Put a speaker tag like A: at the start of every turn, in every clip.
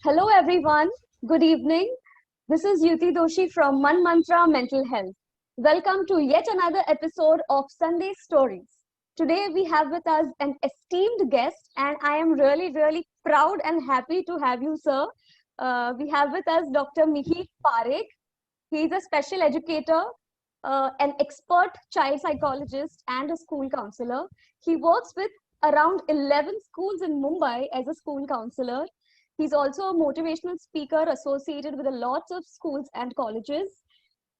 A: Hello, everyone. Good evening. This is Yuti Doshi from Man Mantra Mental Health. Welcome to yet another episode of Sunday Stories. Today, we have with us an esteemed guest, and I am really proud and happy to have you, sir. We have with us Dr. Mihir Parekh. He is a special educator, an expert child psychologist, and a school counselor. He works with around 11 schools in Mumbai as a school counselor. He's also a motivational speaker associated with a lots of schools and colleges.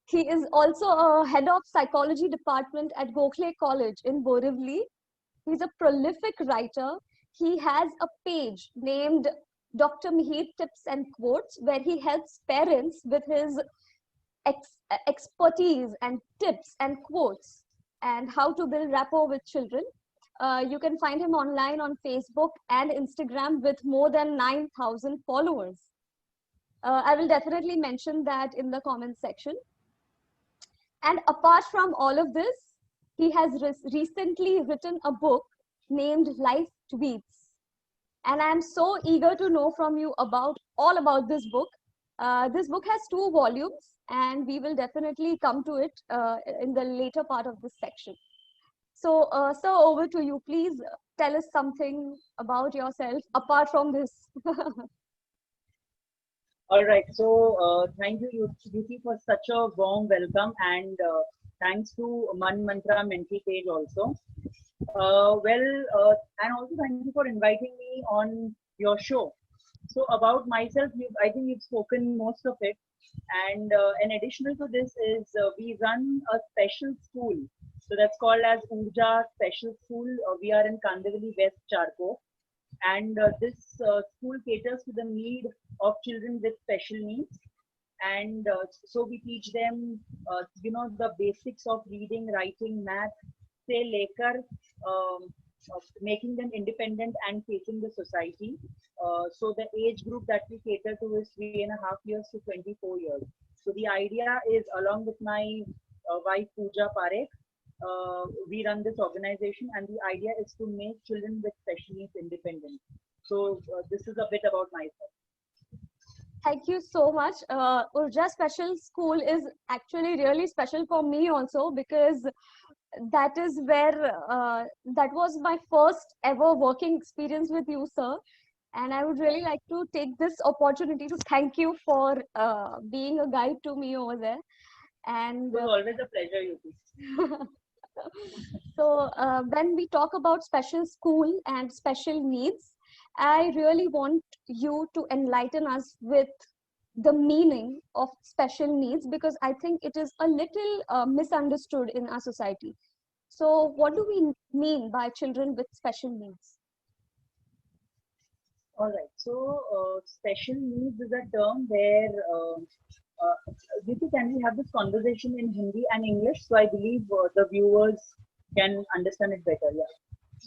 A: He is also a head of psychology department at Gokhale College in Borivali. He's a prolific writer. He has a page named Dr. Mihir Tips and Quotes, where he helps parents with his expertise and tips and quotes and how to build rapport with children. You can find him online on Facebook and Instagram with more than 9,000 followers. I will definitely mention that in the comment section. And apart from all of this, he has recently written a book named Life Tweets. And I'm so eager to know from you all about this book. This book has 2 volumes, and we will definitely come to it in the later part of this section. So, sir, over to you. Please tell us something about yourself apart from this.
B: All right. So, thank you, Yuti, for such a warm welcome, and thanks to Man Mantra Mental page also. And also thank you for inviting me on your show. So, about myself, I think you've spoken most of it. And an additional to this is we run a special school. So that's called as Urja Special School. We are in Kandivali West, Charco. And this school caters to the need of children with special needs. And so we teach them, the basics of reading, writing, math, say lekar, making them independent and facing the society. So the age group that we cater to is 3.5 years to 24 years. So the idea is, along with my wife Pooja Parekh, we run this organization, and the idea is to make children with special needs independent. So this is a bit about myself.
A: Thank you so much. Urja Special School is actually really special for me also, because that is where that was my first ever working experience with you, sir. And I would really like to take this opportunity to thank you for being a guide to me over there. And
B: it was always a pleasure, Yuti.
A: So when we talk about special school and special needs, I really want you to enlighten us with the meaning of special needs, because I think it is a little misunderstood in our society. So what do we mean by children with special needs?
B: All right. So special needs is a term where Giti, can we have this conversation in Hindi and English? So I believe the viewers can understand it better. Yeah.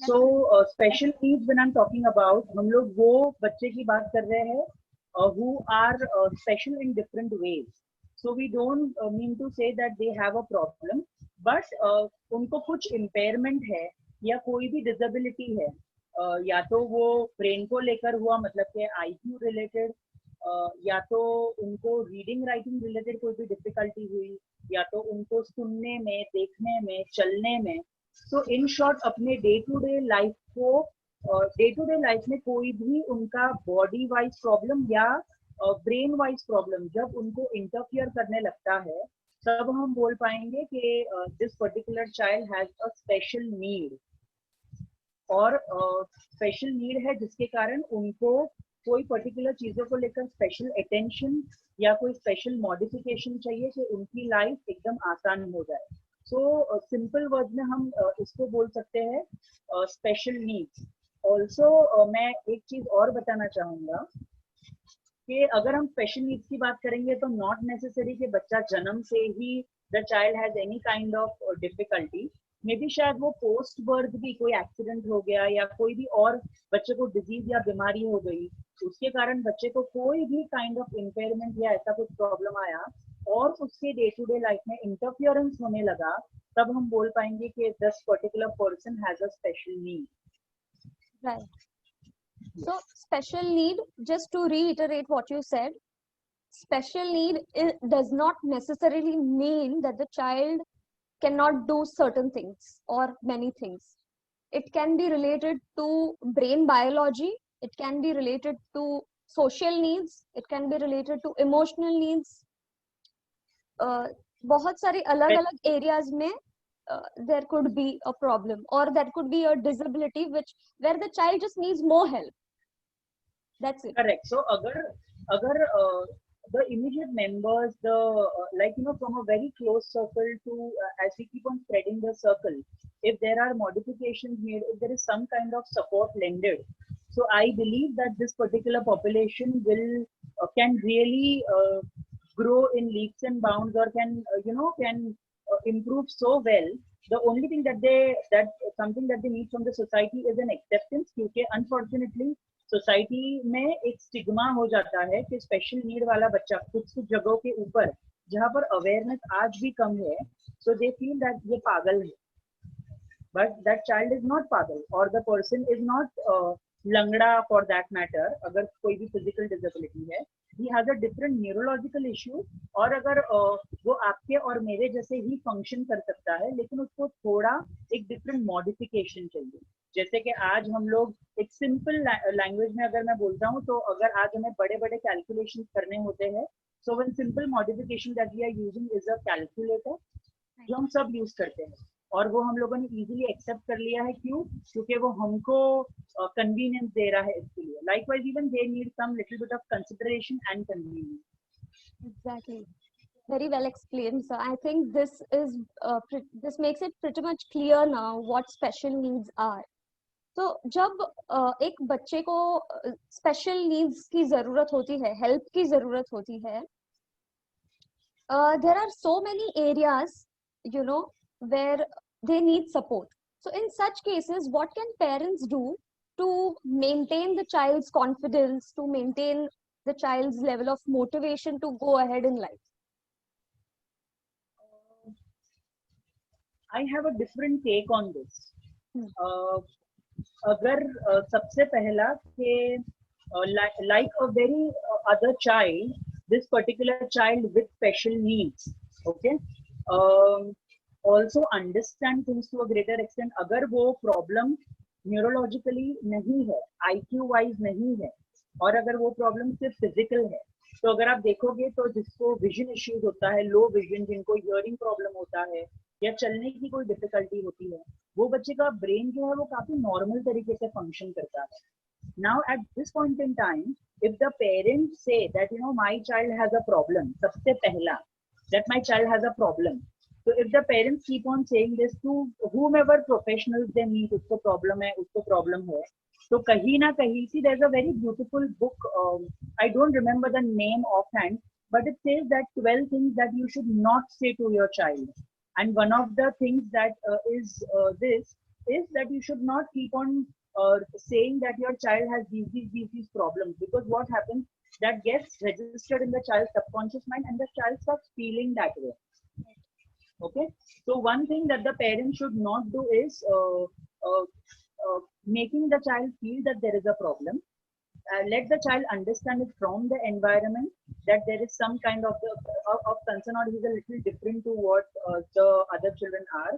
B: So special needs, when I'm talking about, हम लोग वो बच्चे की बात कर रहे हैं who are special in different ways. So we don't mean to say that they have a problem, but उनको कुछ impairment है या कोई भी disability है. या तो वो ब्रेन को लेकर हुआ, मतलब कि IQ रिलेटेड, या तो उनको रीडिंग राइटिंग रिलेटेड कोई भी डिफिकल्टी हुई, या तो उनको सुनने में, देखने में, चलने में. सो इन शॉर्ट अपने डे टू डे लाइफ में कोई भी उनका बॉडी वाइज प्रॉब्लम या ब्रेन वाइज प्रॉब्लम जब उनको इंटरफियर करने लगता है, तब हम बोल पाएंगे कि this particular child has a special need, और स्पेशल नीड है जिसके कारण उनको कोई पर्टिकुलर चीजों को लेकर स्पेशल अटेंशन या कोई स्पेशल मॉडिफिकेशन चाहिए कि उनकी लाइफ एकदम आसान हो जाए. सो सिंपल वर्ड में हम इसको बोल सकते हैं स्पेशल नीड्स. ऑल्सो मैं एक चीज और बताना चाहूंगा कि अगर हम स्पेशल नीड्स की बात करेंगे तो नॉट नेसेसरी कि बच्चा जन्म से ही the child has any kind of difficulty. Maybe शायद वो पोस्ट बर्थ भी कोई एक्सीडेंट हो गया या कोई भी और बच्चे को डिजीज या बीमारी हो गई, उसके कारण बच्चे को कोई भी काइंड ऑफ इम्पेयरमेंट या ऐसा कुछ प्रॉब्लम आया और उसके डे टू डे लाइफ में इंटरफियरेंस होने लगा, तब हम बोल पाएंगे कि this particular person has a special need.
A: Right. So special need, just to reiterate what you said, special need does not necessarily mean that the child cannot do certain things or many things. It can be related to brain biology, it can be related to social needs, it can be related to emotional needs. बहुत सारे अलग अलग areas में there could be a problem, or there could be a disability where the child just needs more help. That's it.
B: Correct. So agar the immediate members, the like from a very close circle to as we keep on spreading the circle, if there are modifications made, if there is some kind of support lended, so I believe that this particular population will can really grow in leaps and bounds, or can can improve so well. The only thing that something that they need from the society is an acceptance, क्योंकि unfortunately society में एक stigma हो जाता है कि special need वाला बच्चा कुछ कुछ जगहों के ऊपर जहां पर अवेयरनेस आज भी कम है, सो दे फील दैट ये पागल है, but that child is not पागल, और द पर्सन इज नॉट लंगड़ा फॉर दैट मैटर. अगर कोई भी फिजिकल डिसेबिलिटी है, he has a different neurological issue, और अगर वो आपके और मेरे जैसे ही फंक्शन कर सकता है, लेकिन उसको थोड़ा एक डिफरेंट मॉडिफिकेशन चाहिए. जैसे कि आज हम लोग एक सिंपल लैंग्वेज में अगर मैं बोलता हूँ, तो अगर आज हमें बड़े बड़े कैलकुलेशन करने होते हैं, so one simple modification that we are using is a calculator, जो हम सब यूज करते हैं, और वो हम लोगों ने इजीली एक्सेप्ट कर लिया है. क्यों? क्योंकि वो हमको कन्वीनियंस दे रहा है इसके लिए. Likewise even they need some little bit of consideration and convenience.
A: Exactly. Very well explained, sir. I think this makes it pretty much clear now what special needs are. तो जब एक बच्चे को स्पेशल नीड्स की जरूरत होती है, help की जरूरत होती है, there are so many areas, where they need support. So in such cases, what can parents do to maintain the child's confidence, to maintain the child's level of motivation to go ahead in life?
B: I have a different take on this. अगर सबसे पहला कि like a very other child, this particular child with special needs, okay, also understand things to a greater extent. अगर वो problem neurologically नहीं है, IQ wise नहीं है, और अगर वो problem सिर्फ physical है, तो अगर आप देखोगे तो जिसको विजन इश्यूज होता है, लो विजन, जिनको हियरिंग प्रॉब्लम होता है, या चलने की कोई डिफिकल्टी होती है, वो बच्चे का ब्रेन जो है वो काफी नॉर्मल तरीके से फंक्शन करता है. Now at this point in time, if the parents say that my child has a problem, सबसे पहला that my child has a problem, तो if the parents keep on saying this to whomever professionals they meet, उसको problem है, उसको problem है, तो कहीं ना कहीं सी there's a very beautiful book, I don't remember the name offhand, but it says that 12 things that you should not say to your child. And one of the things that this is that you should not keep on saying that your child has these problems, because what happens, that gets registered in the child's subconscious mind, and the child starts feeling that way. Okay, so one thing that the parents should not do is making the child feel that there is a problem. Let the child understand it from the environment, that there is some kind of concern, or he's a little different to what the other children are.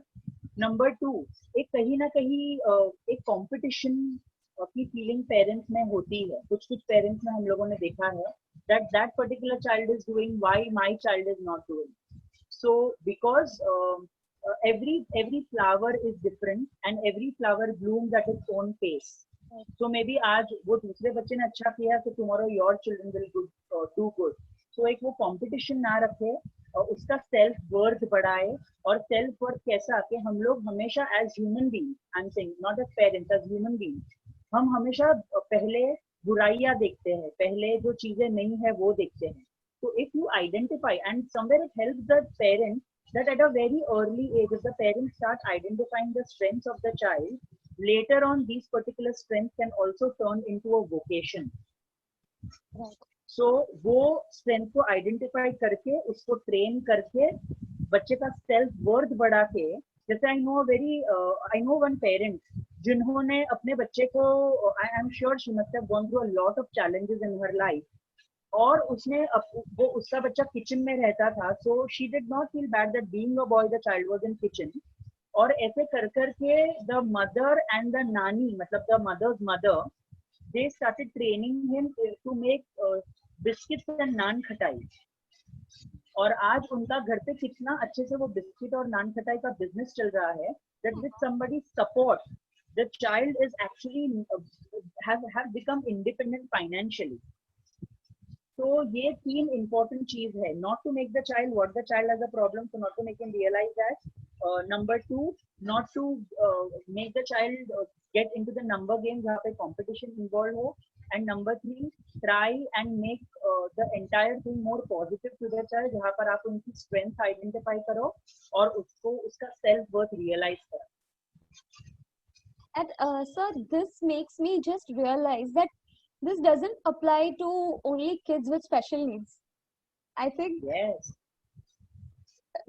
B: Number two, एक कहीं ना कहीं एक competition की feeling parents में होती है. कुछ parents में हम लोगों ने देखा है that particular child is doing, why my child is not doing. So because every flower is different, and every flower blooms at its own pace. So maybe आज वो दूसरे बच्चे ने अच्छा किया, तो tomorrow your children will do good. So एक वो competition ना रखे, उसका self worth बढ़ाए, और self worth कैसा कि हम लोग हमेशा as human beings, I'm saying not as parents, as human beings, हम हमेशा पहले बुराइयां देखते हैं, पहले जो चीजें नहीं है वो देखते हैं. So if you identify, and somewhere it helps the parent, that at a very early age, if the parents start identifying the strengths of the child, later on these particular strengths can also turn into a vocation. So वो strength को identify करके, उसको train करके, बच्चे का self worth बढ़ा के, जैसे I know one parent जिन्होंने अपने बच्चे को, I am sure she must have gone through a lot of challenges in her life, और वो उसका बच्चा किचन में रहता था, so she did not feel bad that being a boy the child was in kitchen, और ऐसे कर करके the mother and the nani, मतलब the mother's mother, they started training him to make biscuits and nan khatai, और आज उनका घर पे कितना अच्छे से वो बिस्किट और नान खटाई का बिजनेस चल रहा है, that with somebody's support the child is actually have become independent financially. तो ये तीन important चीज है, not to make the child what the child has a problem, so not to make him realize that, number two, not to make the child get into the number game जहाँ पे competition involved हो, and number three, try and make the entire thing more positive to the child, जहाँ पर आप उनकी strength identify करो और उसको उसका self worth realize करो.
A: And sir, this makes me just realize that this doesn't apply to only kids with special needs. I think
B: Yes,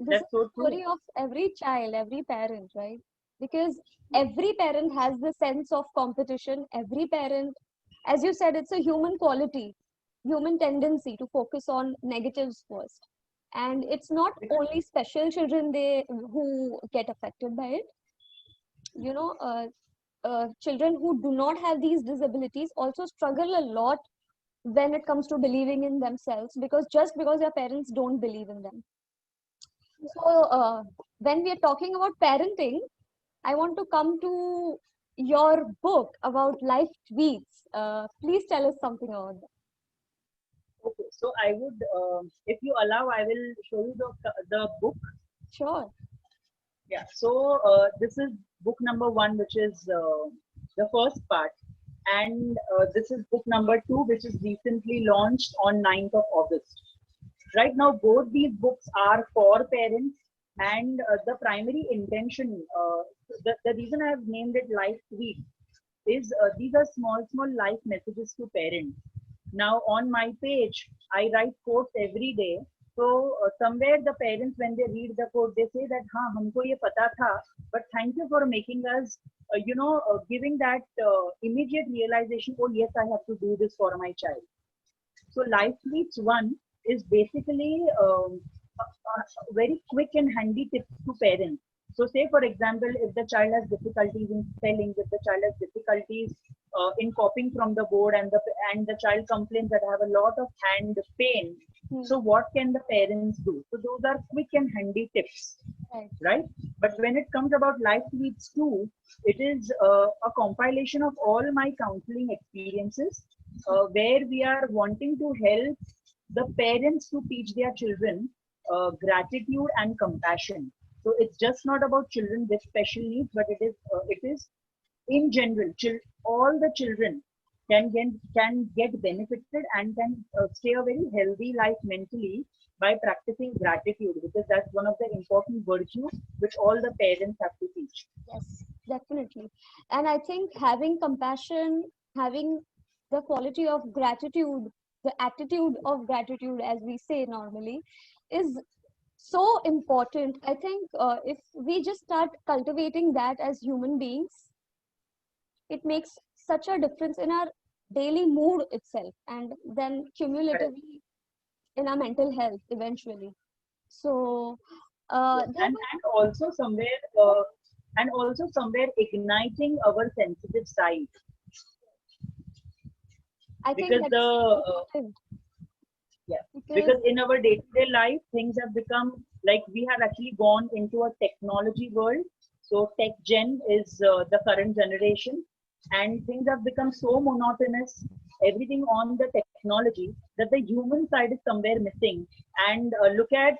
A: this is
B: that's so
A: the story
B: true.
A: of every child, every parent, right? Because every parent has the sense of competition. Every parent, as you said, it's a human quality, human tendency to focus on negatives first. And it's not only special children who get affected by it. You know, children who do not have these disabilities also struggle a lot when it comes to believing in themselves, because just because their parents don't believe in them. So when we are talking about parenting, I want to come to your book about life tweets. Please tell us something about that.
B: Okay, so I would, if you allow, I will show you the book.
A: Sure.
B: Yeah, so this is book number 1, which is the first part, and this is book number 2, which is recently launched on 9th of August. Right now, both these books are for parents, and the primary intention, the reason I have named it Life Tweet is these are small life messages to parents. Now on my page, I write quotes every day. So somewhere the parents, when they read the quote, they say that, "हाँ, हमको ये पता था, but thank you for making us, giving that immediate realization. Oh yes, I have to do this for my child." So Life Tweets 1 is basically a very quick and handy tip to parents. So say for example, if the child has difficulties in spelling, if the child has difficulties in copying from the board, and the child complains that I have a lot of hand pain, so what can the parents do? So those are quick and handy tips, right? But when it comes about Life Tweets 2, it is a compilation of all my counseling experiences, where we are wanting to help the parents to teach their children gratitude and compassion. So it's just not about children with special needs, but it is in general. All the children can get benefited and can stay a very healthy life mentally by practicing gratitude, because that's one of the important virtues which all the parents have to teach.
A: Yes, definitely. And I think having compassion, having the quality of gratitude, the attitude of gratitude, as we say normally, is so important. I think if we just start cultivating that as human beings, it makes such a difference in our daily mood itself, and then cumulatively in our mental health eventually. So there
B: and also somewhere igniting our sensitive side,
A: I think
B: because
A: that's
B: the
A: important.
B: because in our day-to-day life, things have become like we have actually gone into a technology world. So tech gen is the current generation, and things have become so monotonous, everything on the technology, that the human side is somewhere missing. And look at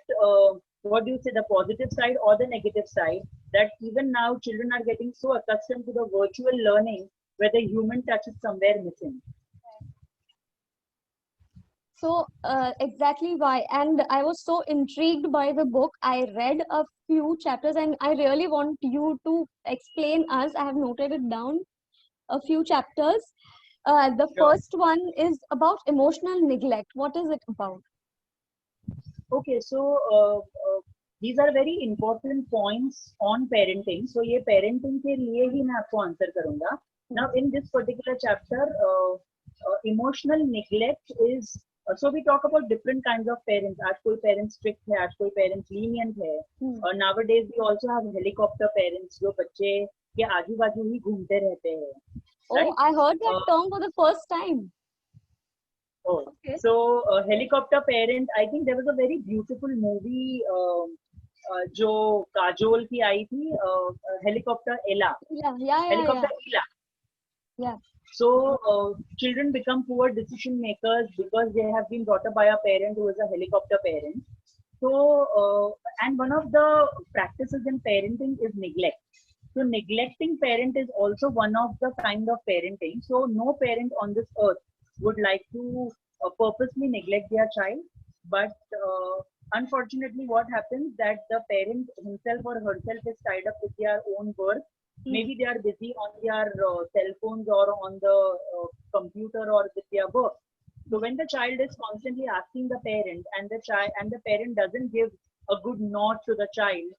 B: what do you say, the positive side or the negative side, that even now children are getting so accustomed to the virtual learning where the human touch is somewhere missing.
A: So exactly why, and I was so intrigued by the book. I read a few chapters, and I really want you to explain us. I have noted it down, a few chapters. The first one is about emotional neglect. What is it about?
B: Okay, so these are very important points on parenting. So ये parenting के लिए ही मैं आपको answer करूँगा. Now in this particular chapter, emotional neglect is so we talk about different kinds of parents. आज कोई parents strict है, आज कोई parents lenient है. और nowadays we also have helicopter parents जो बच्चे के आजू बाजू ही घूमते रहते हैं.
A: Oh, I heard that term for the first time.
B: Oh, okay. So helicopter parent. I think there was a very beautiful movie जो काजोल की आई थी, helicopter Ella. Helicopter Ella.
A: Yeah.
B: So children become poor decision makers because they have been brought up by a parent who is a helicopter parent. So and one of the practices in parenting is neglect. So neglecting parent is also one of the kind of parenting. So no parent on this earth would like to purposely neglect their child, but unfortunately what happens that the parent himself or herself is tied up with their own work. Maybe they are busy on their cell phones or on the computer or with their work. So when the child is constantly asking the parent and the parent doesn't give a good nod to the child,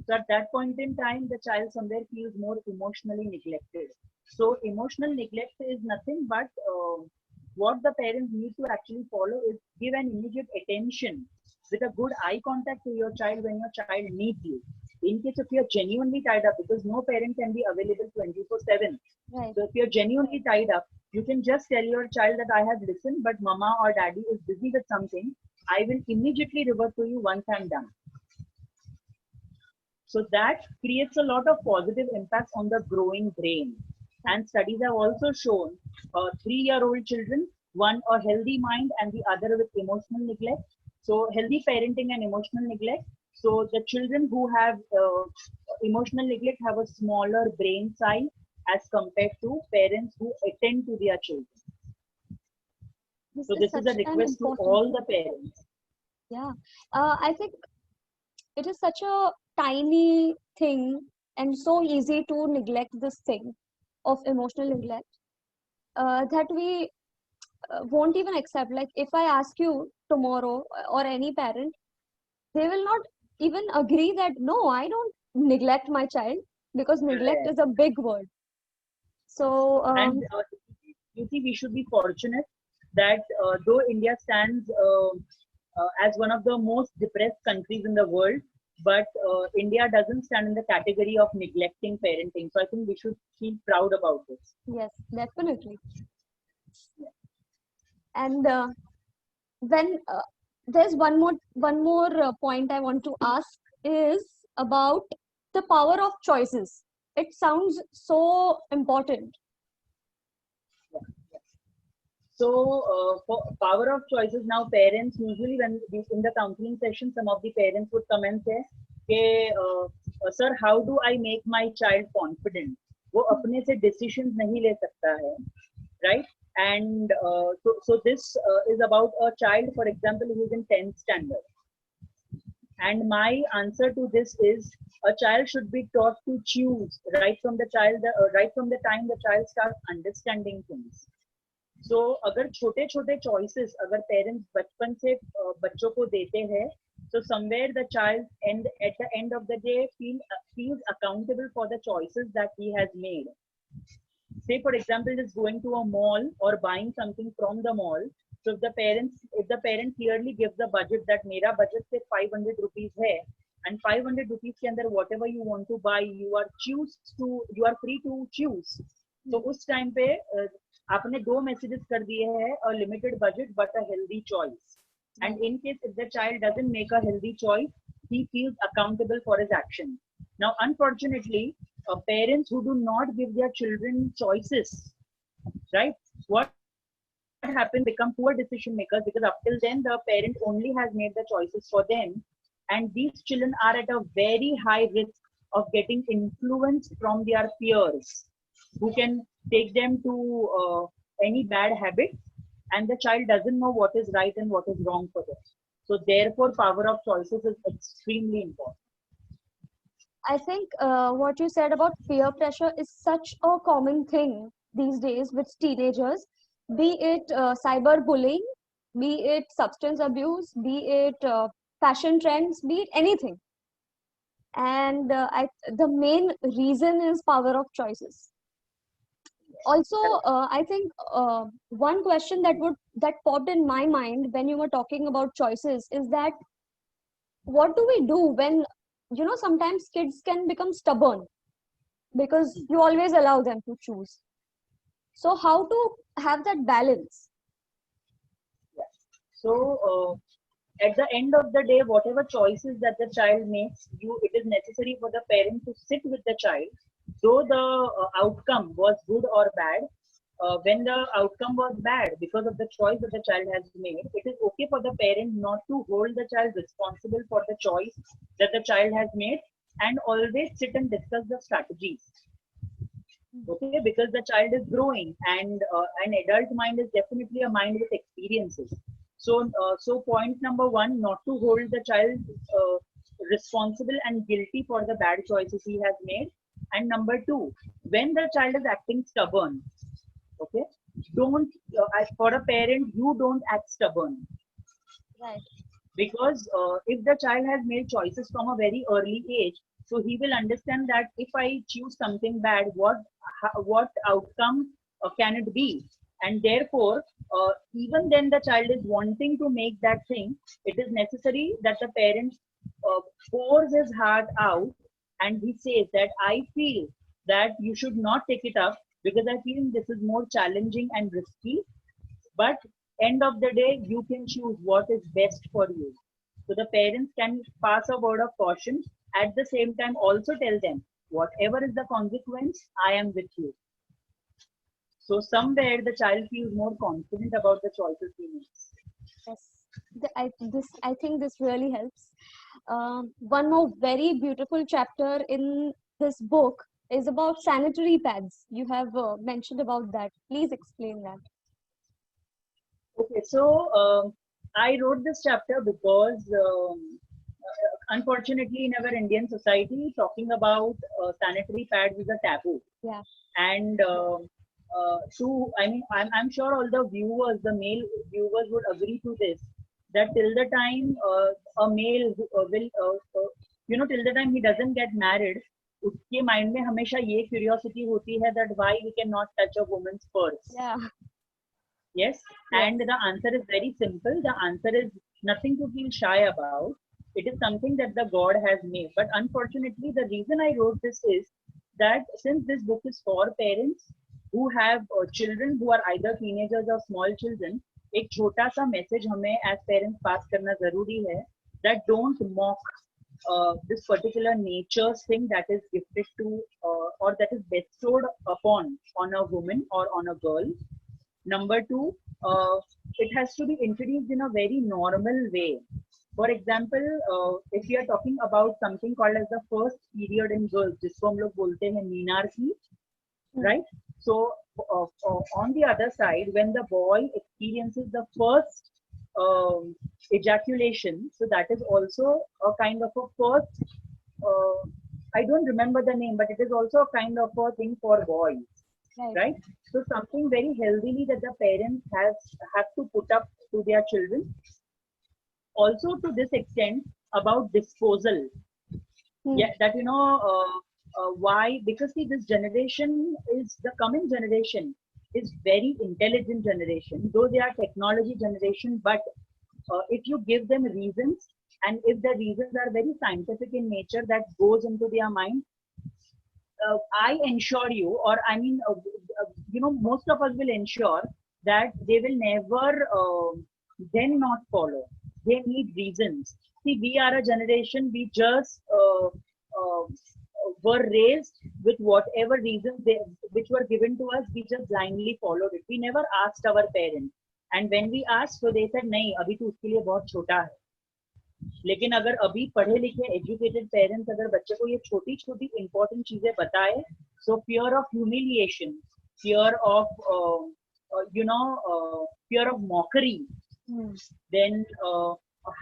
B: so at that point in time the child somewhere feels more emotionally neglected. So emotional neglect is nothing but what the parents need to actually follow is give an immediate attention with a good eye contact to your child when your child needs you. In case if you're genuinely tied up, because no parent can be available 24/7.
A: Right.
B: So if you're genuinely tied up, you can just tell your child that I have listened, but mama or daddy is busy with something. I will immediately revert to you once I'm done. So that creates a lot of positive impacts on the growing brain. And studies have also shown 3-year-old children, one a healthy mind and the other with emotional neglect. So healthy parenting and emotional neglect. So the children who have emotional neglect have a smaller brain size as compared to parents who attend to their children. So this is a request to all the parents.
A: Yeah, I think it is such a tiny thing and so easy to neglect this thing of emotional neglect that we won't even accept. Like if I ask you tomorrow or any parent, they will not even agree that no, I don't neglect my child, because neglect is a big word. So
B: and you see, we should be fortunate that though India stands as one of the most depressed countries in the world, but India doesn't stand in the category of neglecting parenting. So I think we should feel proud about this.
A: Yes, definitely. And when there's one more point I want to ask is about the power of choices. It sounds so important.
B: So for power of choices, now parents usually when in the counseling session, some of the parents would come and say, "Okay, sir, how do I make my child confident? वो अपने से decisions नहीं ले सकता है, right?" And so this is about a child, for example, who is in 10th standard. And my answer to this is a child should be taught to choose right from the time the child starts understanding things. So अगर छोटे छोटे choices अगर parents बचपन से बच्चों को देते हैं, so somewhere the child at the end of the day feels accountable for the choices that he has made. Say for example, just going to a mall or buying something from the mall. So if the parent clearly gives the budget that मेरा budget से 500 rupees है, and 500 rupees के अंदर whatever you want to buy, you are free to choose. So उस time पे आपने 2 messages कर दिए हैं, a limited budget but a healthy choice. And in case if the child doesn't make a healthy choice, he feels accountable for his action. Now, unfortunately, parents who do not give their children choices, right? What happens? Become poor decision makers, because up till then the parent only has made the choices for them, and these children are at a very high risk of getting influenced from their peers, who can take them to any bad habit, and the child doesn't know what is right and what is wrong for them. So therefore, power of choices is extremely important.
A: I think what you said about peer pressure is such a common thing these days with teenagers, be it cyberbullying, be it substance abuse, be it fashion trends, be it anything. and the main reason is power of choices. Also, I think one question that popped in my mind when you were talking about choices is that what do we do when, sometimes kids can become stubborn because you always allow them to choose. So how to have that balance?
B: So at the end of the day, whatever choices that the child makes, it is necessary for the parent to sit with the child, though the outcome was good or bad. When the outcome was bad because of the choice that the child has made, it is okay for the parent not to hold the child responsible for the choice that the child has made, and always sit and discuss the strategies. Okay, because the child is growing, and an adult mind is definitely a mind with experiences. So point number one, not to hold the child responsible and guilty for the bad choices he has made. And number two, when the child is acting stubborn, okay, don't as for a parent, you don't act stubborn.
A: Right.
B: Because if the child has made choices from a very early age, so he will understand that if I choose something bad, what outcome can it be? And therefore, even then the child is wanting to make that thing, it is necessary that the parent pours his heart out, and he says that I feel that you should not take it up because I feel this is more challenging and risky, but end of the day you can choose what is best for you. So the parents can pass a word of caution, at the same time also tell them whatever is the consequence, I am with you. So somewhere the child feels more confident about the choices he makes.
A: Yes. I think this really helps. One more very beautiful chapter in this book is about sanitary pads. You have mentioned about that. Please explain that.
B: Okay, so I wrote this chapter because unfortunately in our Indian society, talking about sanitary pads is a taboo.
A: Yeah.
B: And I'm sure all the viewers, the male viewers would agree to this, that till the time a male till the time he doesn't get married, उसके mind में हमेशा ये curiosity होती है that why we cannot touch a woman's purse.
A: Yeah.
B: Yes, and the answer is very simple. The answer is nothing to feel shy about. It is something that the God has made. But unfortunately, the reason I wrote this is that since this book is for parents who have children who are either teenagers or small children, एक छोटा सा message हमें as parents pass करना जरूरी है, that don't mock this particular nature's thing that is gifted to or that is bestowed upon on a woman or on a girl. Number two, it has to be introduced in a very normal way. For example, if we are talking about something called as the first period in girls, जिसको हम लोग बोलते हैं मीनारकी, right? So on the other side, when the boy experiences the first ejaculation, so that is also a kind of a first. I don't remember the name, but it is also a kind of a thing for boys. Right? So something very healthily that the parents have to put up to their children. Also to this extent about disposal. Yeah, that why? Because see, this generation is the coming generation is very intelligent generation, though they are technology generation, but if you give them reasons, and if the reasons are very scientific in nature that goes into their mind, I ensure you, or I mean, most of us will ensure that they will never then not follow. They need reasons. See, we are a generation, we just were raised with whatever reasons which were given to us, we just blindly followed it. We never asked our parents. And when we asked, so they said, नहीं, अभी तो उसके लिए बहुत छोटा है. लेकिन अगर अभी पढ़े लिखे एजुकेटेड पेरेंट्स अगर बच्चे को ये छोटी छोटी इंपॉर्टेंट चीजें बताए, सो fear of humiliation, fear of fear of mockery, then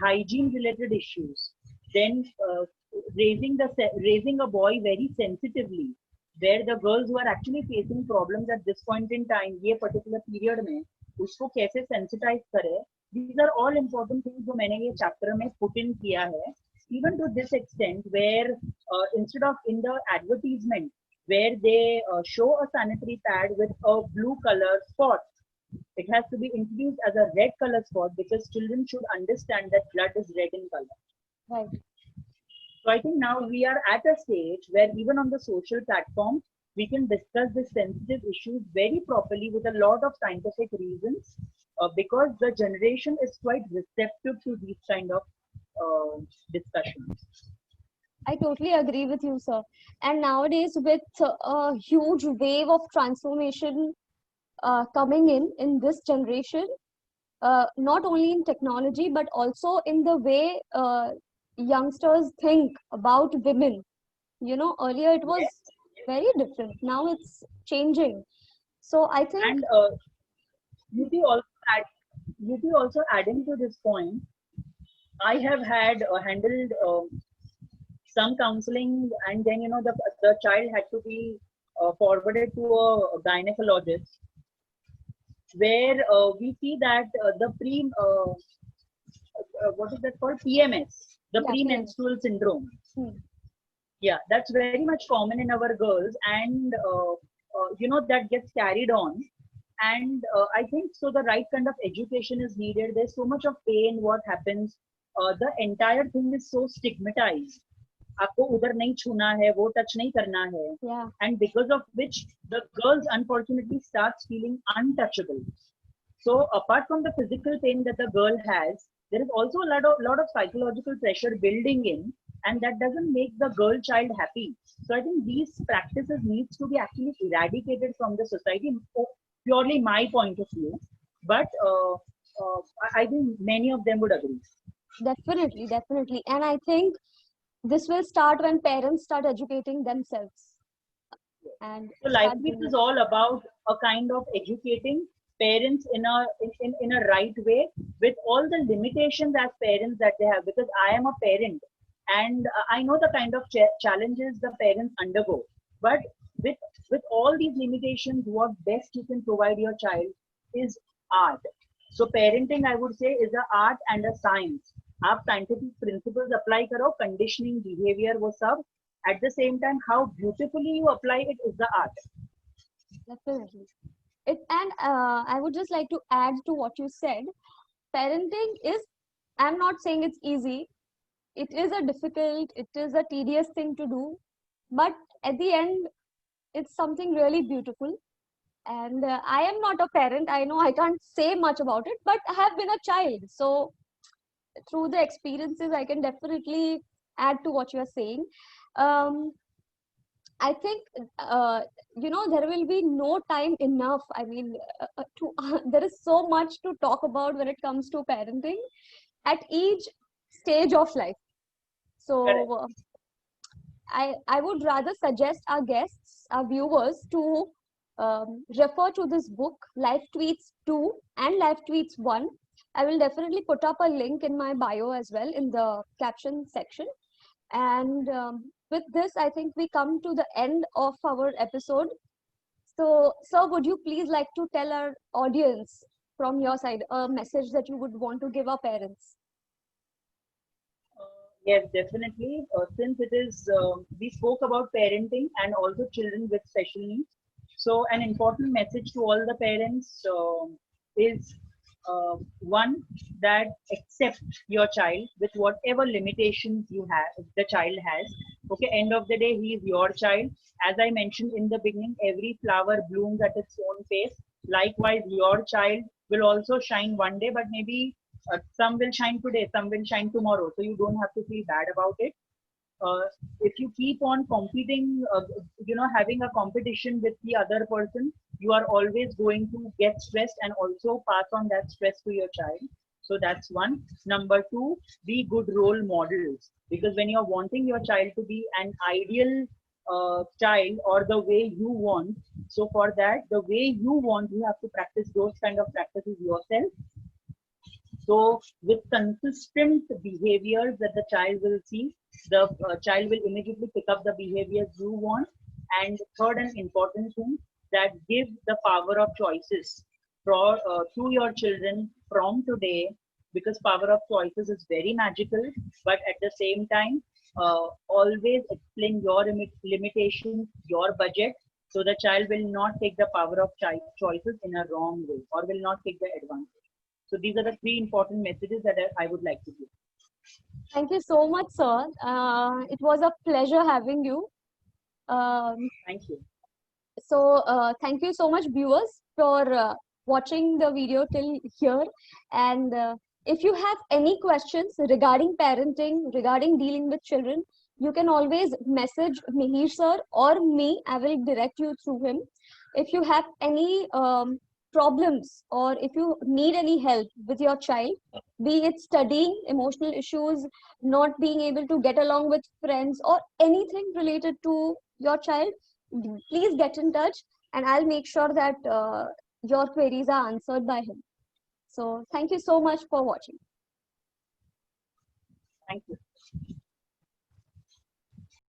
B: hygiene related issues, then raising a boy very sensitively, where the girls who are actually facing problems at this point in time, ये particular period में उसको कैसे sensitize करे, these are all important things जो मैंने ये chapter में put in किया है, even to this extent where instead of in the advertisement where they show a sanitary pad with a blue color spot, it has to be introduced as a red color spot because children should understand that blood is red in color.
A: Right.
B: So I think now we are at a stage where even on the social platform, we can discuss the sensitive issues very properly with a lot of scientific reasons because the generation is quite receptive to these kind of discussions.
A: I totally agree with you, sir. And nowadays, with a huge wave of transformation coming in this generation, not only in technology but also in the way youngsters think about women. You know, earlier it was
B: Yes.
A: very different. Now it's changing. So I think,
B: And Yuti also, add, Yuti also adding to this point, I have had handled some counseling, and then the child had to be forwarded to a gynecologist, where we see that the what is that called, PMS, the
A: yeah, PMS.
B: premenstrual syndrome.
A: Hmm.
B: Yeah, that's very much common in our girls, and that gets carried on. And I think so the right kind of education is needed. There's so much of pain what happens. The entire thing is so stigmatized. आपको उधर नहीं छूना है, वो touch नहीं करना है,
A: Yeah,
B: and because of which the girls unfortunately starts feeling untouchable. So apart from the physical pain that the girl has, there is also a lot of psychological pressure building in, and that doesn't make the girl child happy. So I think these practices needs to be actually eradicated from the society. Purely my point of view, but I think many of them would agree.
A: definitely, definitely. And I think this will start when parents start educating themselves and
B: So
A: start
B: LifeWeek
A: doing
B: is
A: it.
B: all about a kind of educating parents in a right way with all the limitations as parents that they have. Because I am a parent and I know the kind of challenges the parents undergo. But with with all these limitations, what best you can provide your child is art. So parenting, I would say, is an art and a science. आप scientific principles apply करो, conditioning, behavior, वो सब. At the same time, how beautifully you apply it is the art.
A: Definitely. It, and I would just like to add to what you said. Parenting is, I'm not saying it's easy. It is a difficult, it is a tedious thing to do. But at the end, it's something really beautiful. And I am not a parent. I know I can't say much about it, but I have been a child. So through the experiences, I can definitely add to what you're saying. Um, I think there will be no time enough. I mean, there is so much to talk about when it comes to parenting at each stage of life.
B: Correct.
A: So I would rather suggest our guests, our viewers, to refer to this book, Life Tweets 2 and Life Tweets 1. I will definitely put up a link in my bio as well in the caption section. And with this, I think we come to the end of our episode. So, sir, would you please like to tell our audience from your side a message that you would want to give our parents?
B: Yes, definitely. Since it is, we spoke about parenting and also children with special needs. So, an important message to all the parents is one, that accept your child with whatever limitations you have, the child has. Okay, end of the day, he is your child. As I mentioned in the beginning, every flower blooms at its own pace. Likewise, your child will also shine one day, but maybe some will shine today, some will shine tomorrow. So you don't have to feel bad about it. Uh, if you keep on competing, having a competition with the other person, you are always going to get stressed and also pass on that stress to your child. So that's one. Number two, be good role models. Because when you're wanting your child to be an ideal child or the way you want, so for that, the way you want, you have to practice those kind of practices yourself. So with consistent behaviors that the child will see, the child will immediately pick up the behaviors you want. And third and important thing, that give the power of choices to your children from today. because power of choices is very magical, but at the same time, always explain your limitations, your budget, so the child will not take the power of choices in a wrong way or will not take the advantage. So these are the three important messages that I would like to give.
A: Thank you so much, sir. It was a pleasure having you.
B: Thank you.
A: So thank you so much, viewers, for watching the video till here. And if you have any questions regarding parenting, regarding dealing with children, you can always message Mihir sir or me. I will direct you through him. If you have any problems or if you need any help with your child, be it studying, emotional issues, not being able to get along with friends, or anything related to your child, please get in touch and I'll make sure that your queries are answered by him. So thank you so much for watching.
B: Thank you.